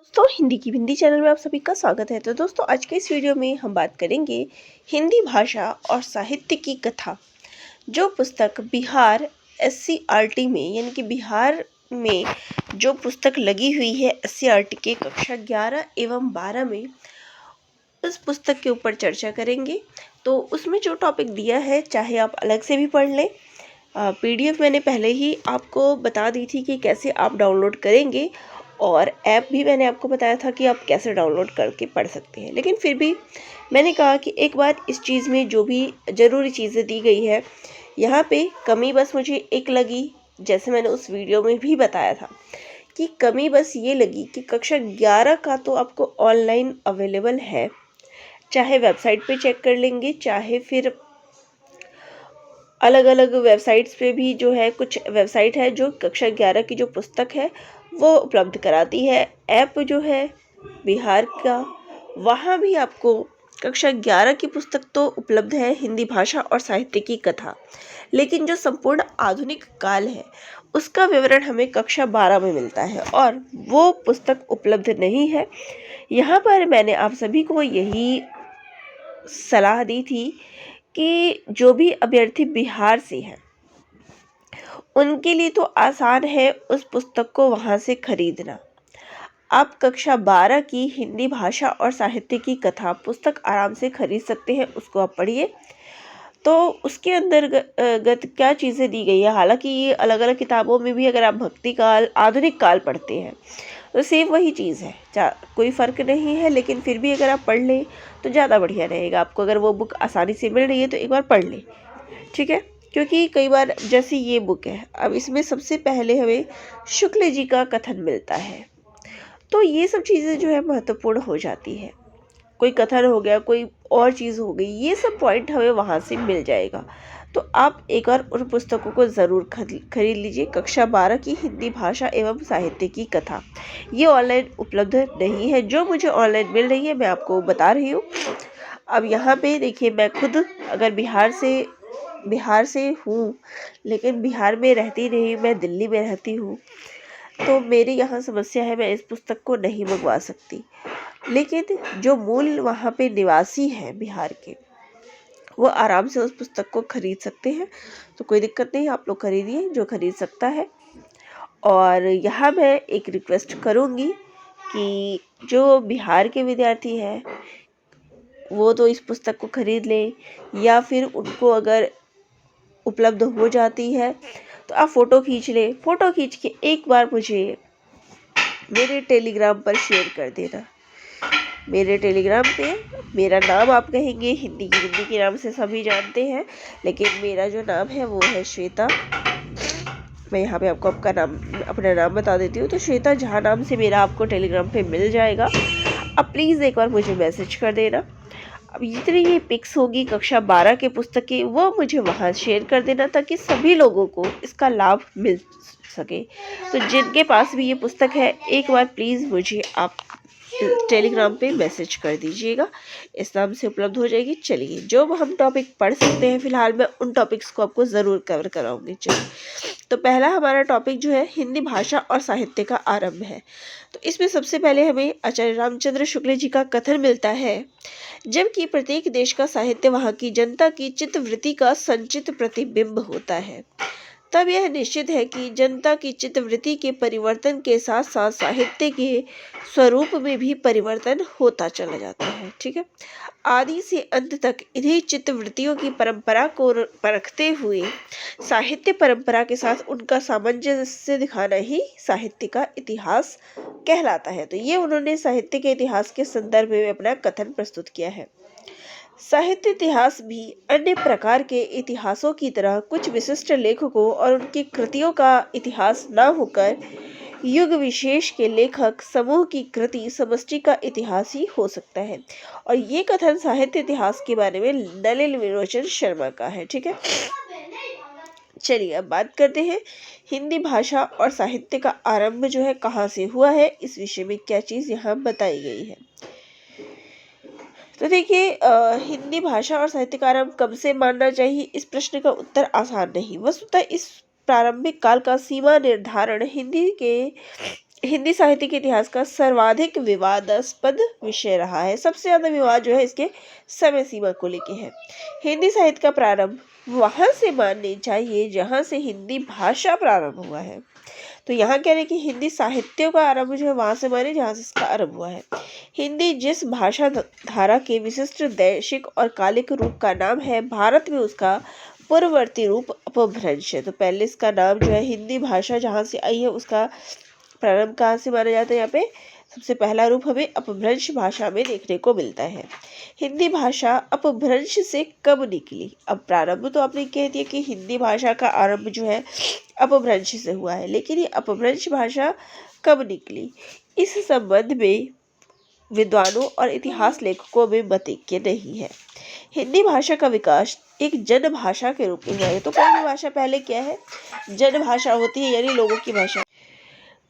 दोस्तों हिंदी की हिंदी चैनल में आप सभी का स्वागत है। तो दोस्तों आज के इस वीडियो में हम बात करेंगे हिंदी भाषा और साहित्य की कथा, जो पुस्तक बिहार एससीईआरटी में यानी कि बिहार में जो पुस्तक लगी हुई है एससीईआरटी के कक्षा 11 एवं 12 में, उस पुस्तक के ऊपर चर्चा करेंगे। तो उसमें जो टॉपिक दिया है चाहे आप अलग से भी पढ़ लें, पीडीएफ मैंने पहले ही आपको बता दी थी कि कैसे आप डाउनलोड करेंगे, और ऐप भी मैंने आपको बताया था कि आप कैसे डाउनलोड करके पढ़ सकते हैं। लेकिन फिर भी मैंने कहा कि एक बार इस चीज़ में जो भी ज़रूरी चीज़ें दी गई है, यहाँ पे कमी बस मुझे एक लगी, जैसे मैंने उस वीडियो में भी बताया था कि कमी बस ये लगी कि कक्षा 11 का तो आपको ऑनलाइन अवेलेबल है, चाहे वेबसाइट पे चेक कर लेंगे, चाहे फिर अलग अलग वेबसाइट्स पे भी जो है, कुछ वेबसाइट है जो कक्षा 11 की जो पुस्तक है वो उपलब्ध कराती है। ऐप जो है बिहार का, वहाँ भी आपको कक्षा 11 की पुस्तक तो उपलब्ध है, हिंदी भाषा और साहित्य की कथा। लेकिन जो संपूर्ण आधुनिक काल है उसका विवरण हमें कक्षा 12 में मिलता है और वो पुस्तक उपलब्ध नहीं है। यहाँ पर मैंने आप सभी को यही सलाह दी थी कि जो भी अभ्यर्थी बिहार से हैं उनके लिए तो आसान है उस पुस्तक को वहाँ से खरीदना। आप कक्षा 12 की हिंदी भाषा और साहित्य की कथा पुस्तक आराम से खरीद सकते हैं, उसको आप पढ़िए। तो उसके अंतर्गत क्या चीज़ें दी गई है, हालांकि ये अलग अलग किताबों में भी अगर आप भक्ति काल आधुनिक काल पढ़ते हैं तो सेम वही चीज़ है, कोई फ़र्क नहीं है। लेकिन फिर भी अगर आप पढ़ लें तो ज़्यादा बढ़िया रहेगा आपको। अगर वो बुक आसानी से मिल रही है तो एक बार पढ़ लें, ठीक है। क्योंकि कई बार जैसे ये बुक है, अब इसमें सबसे पहले हमें शुक्ल जी का कथन मिलता है, तो ये सब चीज़ें जो है महत्वपूर्ण हो जाती है। कोई कथन हो गया, कोई और चीज़ हो गई, ये सब पॉइंट हमें वहाँ से मिल जाएगा। तो आप एक बार उन पुस्तकों को ज़रूर खरीद लीजिए। कक्षा 12 की हिंदी भाषा एवं साहित्य की कथा ये ऑनलाइन उपलब्ध नहीं है, जो मुझे ऑनलाइन मिल रही है मैं आपको बता रही हूँ। अब यहाँ पे देखिए, मैं खुद अगर बिहार से हूँ, लेकिन बिहार में रहती नहीं, मैं दिल्ली में रहती हूँ, तो मेरी यहाँ समस्या है, मैं इस पुस्तक को नहीं मंगवा सकती। लेकिन जो मूल वहाँ पे निवासी हैं बिहार के, वो आराम से उस पुस्तक को खरीद सकते हैं। तो कोई दिक्कत नहीं, आप लोग खरीदिए जो खरीद सकता है। और यहाँ मैं एक रिक्वेस्ट करूँगी कि जो बिहार के विद्यार्थी हैं वो तो इस पुस्तक को खरीद लें, या फिर उनको अगर उपलब्ध हो जाती है तो आप फ़ोटो खींच लें। फ़ोटो खींच के एक बार मुझे मेरे टेलीग्राम पर शेयर कर देना। मेरे टेलीग्राम पे मेरा नाम आप कहेंगे, हिंदी की हिंदी के नाम से सभी जानते हैं, लेकिन मेरा जो नाम है वो है श्वेता। मैं यहाँ पे आपको अपना नाम बता देती हूँ। तो श्वेता झा नाम से मेरा आपको टेलीग्राम पे मिल जाएगा। अब प्लीज़ एक बार मुझे मैसेज कर देना। अब जितनी ये पिक्स होगी कक्षा 12 के पुस्तक की, वो मुझे वहाँ शेयर कर देना ताकि सभी लोगों को इसका लाभ मिल सके। तो जिनके पास भी ये पुस्तक है, एक बार प्लीज़ मुझे आप टेलीग्राम पे मैसेज कर दीजिएगा, इस नाम से उपलब्ध हो जाएगी। चलिए, जो हम टॉपिक पढ़ सकते हैं फिलहाल मैं उन टॉपिक्स को आपको ज़रूर कवर कराऊंगी। चलिए, तो पहला हमारा टॉपिक जो है हिंदी भाषा और साहित्य का आरंभ है। तो इसमें सबसे पहले हमें आचार्य रामचंद्र शुक्ल जी का कथन मिलता है, जबकि प्रत्येक देश का साहित्य वहाँ की जनता की चित्तवृत्ति का संचित प्रतिबिंब होता है, तब यह निश्चित है कि जनता की चित्तवृत्ति के परिवर्तन के साथ साथ साहित्य के स्वरूप में भी परिवर्तन होता चला जाता है। ठीक है, आदि से अंत तक इन्हीं चित्तवृत्तियों की परंपरा को परखते हुए साहित्य परंपरा के साथ उनका सामंजस्य दिखाना ही साहित्य का इतिहास कहलाता है। तो ये उन्होंने साहित्य के इतिहास के संदर्भ में अपना कथन प्रस्तुत किया है। साहित्य इतिहास भी अन्य प्रकार के इतिहासों की तरह कुछ विशिष्ट लेखकों और उनकी कृतियों का इतिहास न होकर युग विशेष के लेखक समूह की कृति समष्टि का इतिहास ही हो सकता है। और ये कथन साहित्य इतिहास के बारे में नलिन विलोचन शर्मा का है। ठीक है, चलिए अब बात करते हैं हिंदी भाषा और साहित्य का आरंभ जो है कहाँ से हुआ है, इस विषय में क्या चीज़ यहाँ बताई गई है। तो देखिए, हिंदी भाषा और साहित्य का आरंभ कब से मानना चाहिए, इस प्रश्न का उत्तर आसान नहीं। वस्तुतः इस प्रारंभिक काल का सीमा निर्धारण हिंदी के हिंदी साहित्य के इतिहास का सर्वाधिक विवादास्पद विषय रहा है। सबसे ज्यादा विवाद जो है इसके समय सीमा को लेके है। हिंदी साहित्य का प्रारंभ वहां से माननी चाहिए जहां से हिंदी भाषा प्रारंभ हुआ है। तो यहाँ कह रहे हैं कि हिंदी साहित्य का आरंभ जो है वहां से माने जहां से इसका आरंभ हुआ है। हिंदी जिस भाषा धारा के विशिष्ट दैशिक और कालिक रूप का नाम है, भारत में उसका पूर्ववर्ती रूप अपभ्रंश है। तो पहले इसका नाम जो है हिंदी भाषा जहाँ से आई है उसका प्रारंभ कहाँ से माना जाता है। यहाँ पे सबसे पहला रूप हमें अपभ्रंश भाषा में देखने को मिलता है। हिंदी भाषा अपभ्रंश से कब निकली? अब प्रारंभ तो आपने कह दिया कि हिंदी भाषा का आरंभ जो है अपभ्रंश से हुआ है, लेकिन ये अपभ्रंश भाषा कब निकली, इस संबंध में विद्वानों और इतिहास लेखकों में मत ऐक्य नहीं है। हिंदी भाषा का विकास एक जन भाषा के रूप में हुआ है। तो कोई भी भाषा पहले क्या है, जन भाषा होती है, यानी लोगों की भाषा।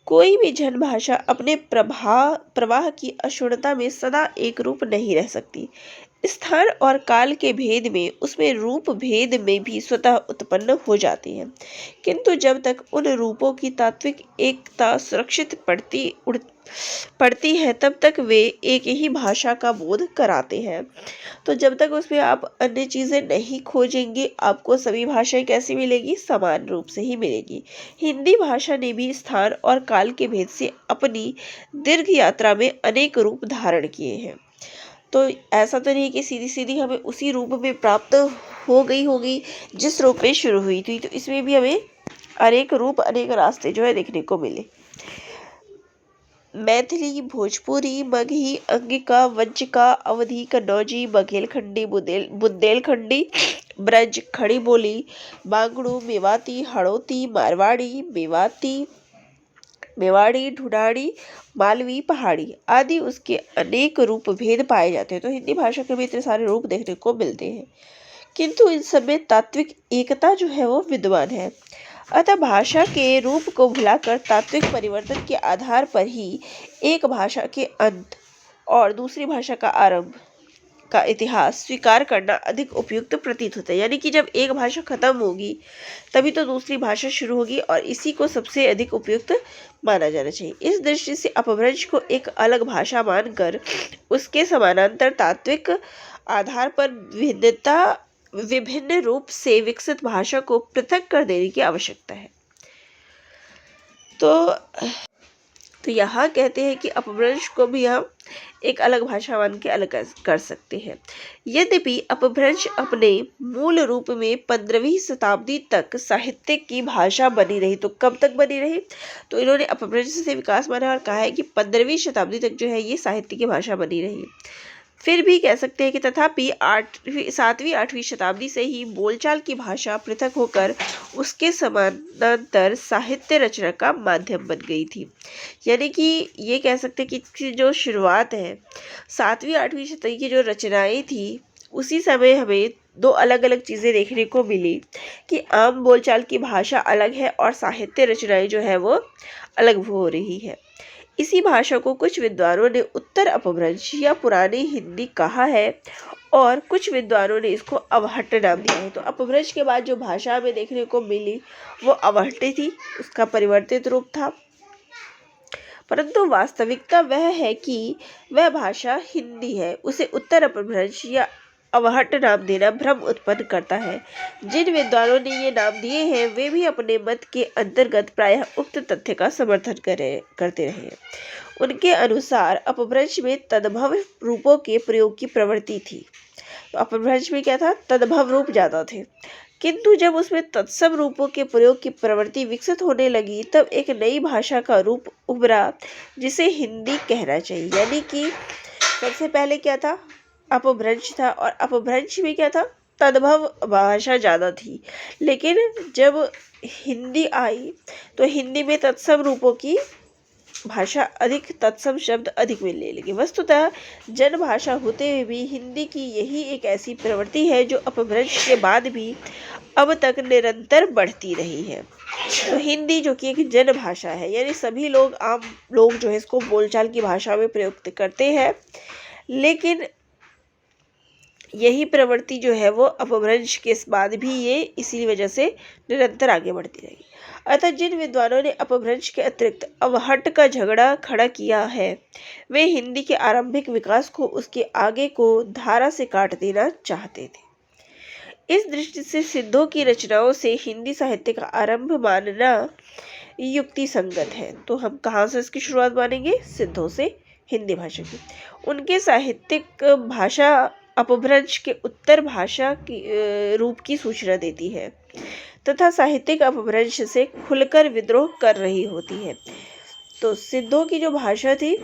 कोई भी जन भाषा अपने प्रवाह की अशून्यता में सदा एक रूप नहीं रह सकती। स्थान और काल के भेद में उसमें रूप भेद में भी स्वतः उत्पन्न हो जाती है, किंतु जब तक उन रूपों की तात्विक एकता सुरक्षित पड़ती है तब तक वे एक ही भाषा का बोध कराते हैं। तो जब तक उसमें आप अन्य चीजें नहीं खोजेंगे, आपको सभी भाषाएं कैसी मिलेगी, समान रूप से ही मिलेगी। हिंदी भाषा ने भी स्थान और काल के भेद से अपनी दीर्घ यात्रा में अनेक रूप धारण किए हैं। तो ऐसा तो नहीं कि सीधी सीधी हमें उसी रूप में प्राप्त हो गई होगी जिस रूप में शुरू हुई थी। तो इसमें भी हमें अनेक रूप, अनेक रास्ते जो है देखने को मिले। मैथिली, भोजपुरी, मगही, अंगिका, वंचिका, अवधी, कन्नौजी, बघेलखंडी, बुंदेलखंडी, ब्रज, खड़ी बोली, बांगड़ू, मेवाती, हड़ौती, मारवाड़ी, मेवाड़ी, ढूंढाड़ी, मालवी, पहाड़ी आदि उसके अनेक रूप भेद पाए जाते हैं। तो हिंदी भाषा के भी इतने सारे रूप देखने को मिलते हैं, किंतु इन सब में तात्विक एकता जो है वो विद्यमान है। अतः भाषा के रूप को भुलाकर तात्विक परिवर्तन के आधार पर ही एक भाषा के अंत और दूसरी भाषा का आरंभ का इतिहास स्वीकार करना अधिक उपयुक्त प्रतीत होता है। यानी कि जब एक भाषा खत्म होगी तभी तो दूसरी भाषा शुरू होगी, और इसी को सबसे अधिक उपयुक्त माना जाना चाहिए। इस दृष्टि से अपभ्रंश को एक अलग भाषा मानकर उसके समानांतर तात्विक आधार पर विभिन्न रूप से विकसित भाषा को पृथक कर देने की आवश्यकता है। तो यहाँ कहते हैं कि अपभ्रंश को भी हम एक अलग भाषा मान के अलग कर सकते हैं। यद्यपि अपभ्रंश अपने मूल रूप में 15वीं शताब्दी तक साहित्य की भाषा बनी रही। तो कब तक बनी रही? तो इन्होंने अपभ्रंश से विकास माना और कहा है कि 15वीं शताब्दी तक जो है ये साहित्य की भाषा बनी रही। फिर भी कह सकते हैं कि तथापि 7वीं 8वीं शताब्दी से ही बोलचाल की भाषा पृथक होकर उसके समानांतर साहित्य रचना का माध्यम बन गई थी। यानी कि ये कह सकते हैं कि जो शुरुआत है 7वीं 8वीं शताब्दी की जो रचनाएं थी, उसी समय हमें दो अलग अलग चीज़ें देखने को मिली कि आम बोलचाल की भाषा अलग है और साहित्य रचनाएं जो है वो अलग हो रही है। इसी भाषा को कुछ विद्वानों ने उत्तर अपभ्रंश या पुरानी हिंदी कहा है और कुछ विद्वानों ने इसको अवहट्ट नाम दिया है। तो अपभ्रंश के बाद जो भाषा हमें देखने को मिली वो अवहट्टी थी, उसका परिवर्तित रूप था। परंतु वास्तविकता वह है कि वह भाषा हिंदी है। उसे उत्तर अपभ्रंश या अवहट्ट नाम देना भ्रम उत्पन्न करता है। जिन विद्वानों ने ये नाम दिए हैं वे भी अपने मत के अंतर्गत प्रायः उक्त तथ्य का समर्थन करते रहे। उनके अनुसार अपभ्रंश में तद्भव रूपों के प्रयोग की प्रवृत्ति थी। तो अपभ्रंश में क्या था? तद्भव रूप ज़्यादा थे, किंतु जब उसमें तत्सम रूपों के प्रयोग की प्रवृत्ति विकसित होने लगी तब एक नई भाषा का रूप उभरा जिसे हिंदी कहना चाहिए। यानी कि सबसे पहले क्या था? अपभ्रंश था, और अपभ्रंश में क्या था? तद्भव भाषा ज़्यादा थी। लेकिन जब हिंदी आई तो हिंदी में तत्सम रूपों की भाषा अधिक, तत्सम शब्द अधिक मिलने लगे। वस्तुतः जन भाषा होते हुए भी हिंदी की यही एक ऐसी प्रवृत्ति है जो अपभ्रंश के बाद भी अब तक निरंतर बढ़ती रही है। तो हिंदी जो कि एक जन भाषा है, यानी सभी लोग, आम लोग जो है इसको बोलचाल की भाषा में प्रयुक्त करते हैं, लेकिन यही प्रवृत्ति जो है वो अपभ्रंश के बाद भी ये इसी वजह से निरंतर आगे बढ़ती रहेगी। अतः जिन विद्वानों ने अपभ्रंश के अतिरिक्त अवहट्ट का झगड़ा खड़ा किया है, वे हिंदी के आरंभिक विकास को उसके आगे को धारा से काट देना चाहते थे। इस दृष्टि से सिद्धों की रचनाओं से हिंदी साहित्य का आरंभ मानना युक्ति संगत है। तो हम कहाँ से इसकी शुरुआत मानेंगे? सिद्धों से हिंदी भाषा की। उनके साहित्यिक भाषा अपभ्रंश के उत्तर भाषा की रूप की सूचना देती है तथा साहित्यिक अपभ्रंश से खुलकर विद्रोह कर रही होती है। तो सिद्धों की जो भाषा थी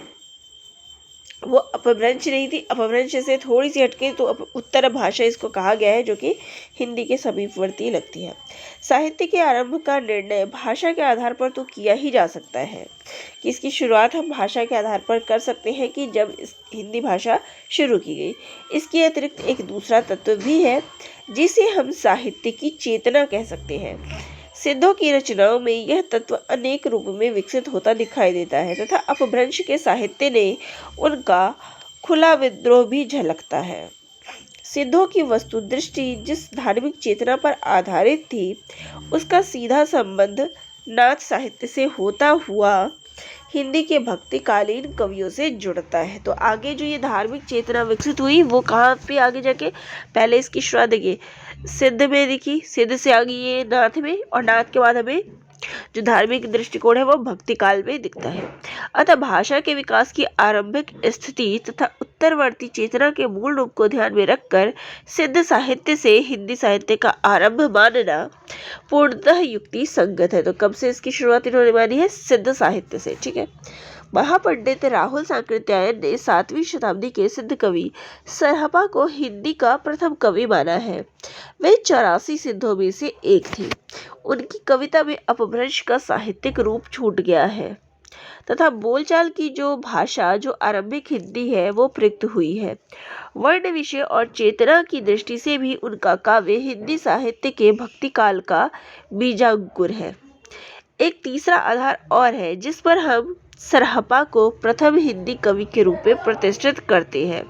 वो अपभ्रंश नहीं थी, अपभ्रंश से थोड़ी सी हटके तो उत्तर भाषा इसको कहा गया है, जो कि हिंदी के समीपवर्ती लगती है। साहित्य के आरंभ का निर्णय भाषा के आधार पर तो किया ही जा सकता है कि इसकी शुरुआत हम भाषा के आधार पर कर सकते हैं कि जब इस हिंदी भाषा शुरू की गई। इसके अतिरिक्त एक दूसरा तत्व भी है जिसे हम साहित्य की चेतना कह सकते हैं। सिद्धों की रचनाओं में यह तत्व अनेक रूप में विकसित होता दिखाई देता है तथा अपभ्रंश के साहित्य ने उनका खुला विद्रोह भी झलकता है। सिद्धों की वस्तु दृष्टि जिस धार्मिक चेतना पर आधारित थी, उसका सीधा संबंध नाथ साहित्य से होता हुआ हिंदी के भक्तिकालीन कवियों से जुड़ता है। तो आगे जो ये धार्मिक चेतना विकसित हुई वो कहाँ पे आगे जाके, पहले इसकी शुरुआत देखिए सिद्ध में दिखी, सिद्ध से आगे ये नाथ में, और नाथ के बाद हमें जो धार्मिक दृष्टिकोण है वो भक्ति काल में दिखता है। अतः भाषा के विकास की आरंभिक स्थिति तथा उत्तरवर्ती चेतना के मूल रूप को ध्यान में रखकर सिद्ध साहित्य से हिंदी साहित्य का आरंभ मानना पूर्णतः युक्ति संगत है। तो कब से इसकी शुरुआत इन्होंने मानी है? सिद्ध साहित्य से। ठीक है। महापंडित राहुल सांकृत्यायन ने 7वीं शताब्दी के सिद्ध कवि सरहपा को हिंदी का प्रथम कवि माना है। वे 84 सिद्धों में से एक थी। उनकी कविता में अपभ्रंश का साहित्यिक रूप छूट गया है तथा बोलचाल की जो भाषा जो आरंभिक हिंदी है वो प्रयुक्त हुई है। वर्ण विषय और चेतना की दृष्टि से भी उनका काव्य हिंदी साहित्य के भक्ति काल का बीजांकुर है। एक तीसरा आधार और है जिस पर हम सरहपा को प्रथम हिंदी कवि के रूप में प्रतिष्ठित करते हैं,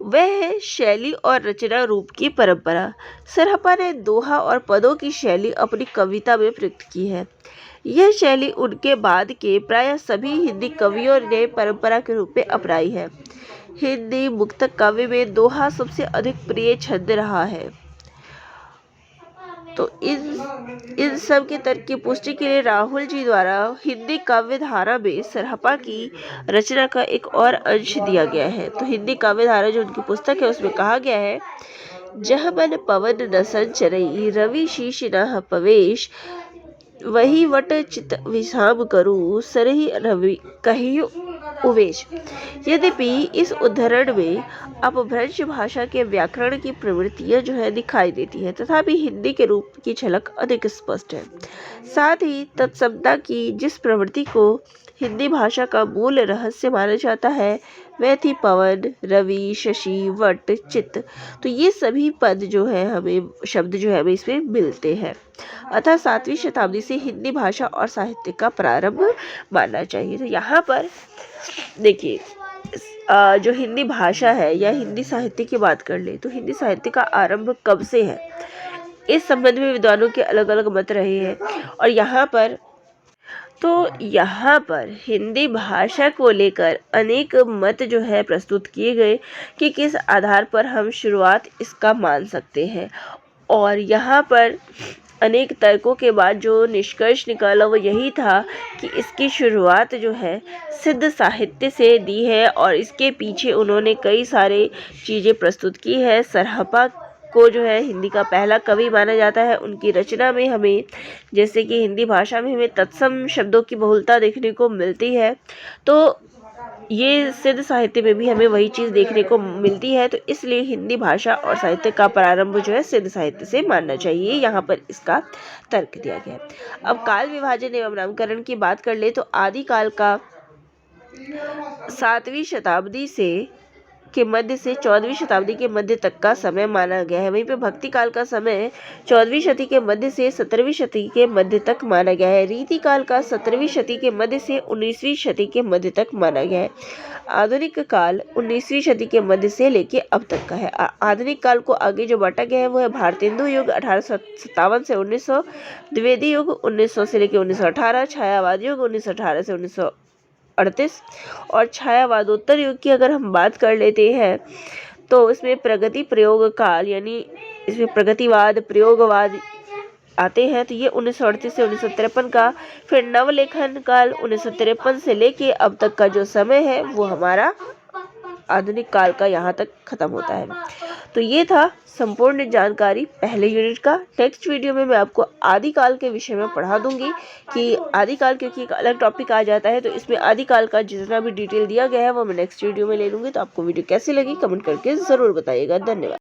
वह है शैली और रचना रूप की परंपरा। सरहपा ने दोहा और पदों की शैली अपनी कविता में प्रयुक्त की है। यह शैली उनके बाद के प्रायः सभी हिंदी कवियों ने परंपरा के रूप में अपनाई है। हिंदी मुक्तक काव्य में दोहा सबसे अधिक प्रिय छंद रहा है। तो इन सब के तर्क की पुष्टि के लिए राहुल जी द्वारा हिंदी काव्य धारा में सरहपा की रचना का एक और अंश दिया गया है। तो हिंदी काव्य धारा जो उनकी पुस्तक है उसमें कहा गया है, जह मन पवन न संचरई रवि शीश न पवेश वही वट चित विषाम करूँ सरहि रवि कहियो उवेश। यद्यपि इस उद्धरण में अपभ्रंश भाषा के व्याकरण की प्रवृत्तियां जो है दिखाई देती है, तथापि हिंदी के रूप की झलक अधिक स्पष्ट है। साथ ही तत्समता की जिस प्रवृत्ति को हिंदी भाषा का मूल रहस्य माना जाता है वह थी पवन, रवि, शशि, वट, चित्त। तो ये सभी पद जो है हमें शब्द जो है हमें इसमें मिलते हैं। अतः 7वीं शताब्दी से हिंदी भाषा और साहित्य का प्रारंभ मानना चाहिए। तो यहाँ पर देखिए जो हिंदी भाषा है या हिंदी साहित्य की बात कर ले तो हिंदी साहित्य का आरंभ कब से है, इस संबंध में विद्वानों के अलग अलग मत रहे हैं। और यहाँ पर हिंदी भाषा को लेकर अनेक मत जो है प्रस्तुत किए गए कि किस आधार पर हम शुरुआत इसका मान सकते हैं। और यहाँ पर अनेक तर्कों के बाद जो निष्कर्ष निकाला वो यही था कि इसकी शुरुआत जो है सिद्ध साहित्य से दी है और इसके पीछे उन्होंने कई सारे चीज़ें प्रस्तुत की है। सरहपा को जो है हिंदी का पहला कवि माना जाता है। उनकी रचना में हमें जैसे कि हिंदी भाषा में हमें तत्सम शब्दों की बहुलता देखने को मिलती है, तो ये सिद्ध साहित्य में भी हमें वही चीज़ देखने को मिलती है। तो इसलिए हिंदी भाषा और साहित्य का प्रारंभ जो है सिद्ध साहित्य से मानना चाहिए। यहाँ पर इसका तर्क दिया गया है। अब काल विभाजन एवं नामकरण की बात कर ले तो आदिकाल का 7वीं शताब्दी से के मध्य से 14वीं शताब्दी के मध्य तक का समय माना गया है। वहीं पे भक्ति काल का समय 14वीं शती के मध्य से 17वीं शती के मध्य तक माना गया है। रीति काल का 17वीं शती के मध्य से 19वीं शती के मध्य तक माना गया है। आधुनिक काल 19वीं शती के मध्य से लेके अब तक का है। आधुनिक काल को आगे जो बांटा गया है वो है भारतेंदु युग 1857 से 1900, द्विवेदी युग 1900 से लेके 1918, छायावाद युग 1918 से 1938 और छायावादोत्तर युग की अगर हम बात कर लेते हैं तो इसमें प्रगति प्रयोग काल यानी इसमें प्रगतिवाद प्रयोगवाद आते हैं, तो ये 1938 से 1953 का। फिर नवलेखन काल 1953 से लेके अब तक का जो समय है वो हमारा आधुनिक काल का यहाँ तक खत्म होता है। तो ये था संपूर्ण जानकारी पहले यूनिट का। नेक्स्ट वीडियो में मैं आपको आदिकाल के विषय में पढ़ा दूंगी कि आदिकाल, क्योंकि एक अलग टॉपिक आ जाता है तो इसमें आदिकाल का जितना भी डिटेल दिया गया है वो मैं नेक्स्ट वीडियो में ले लूँगी। तो आपको वीडियो कैसी लगी कमेंट करके ज़रूर बताइएगा। धन्यवाद।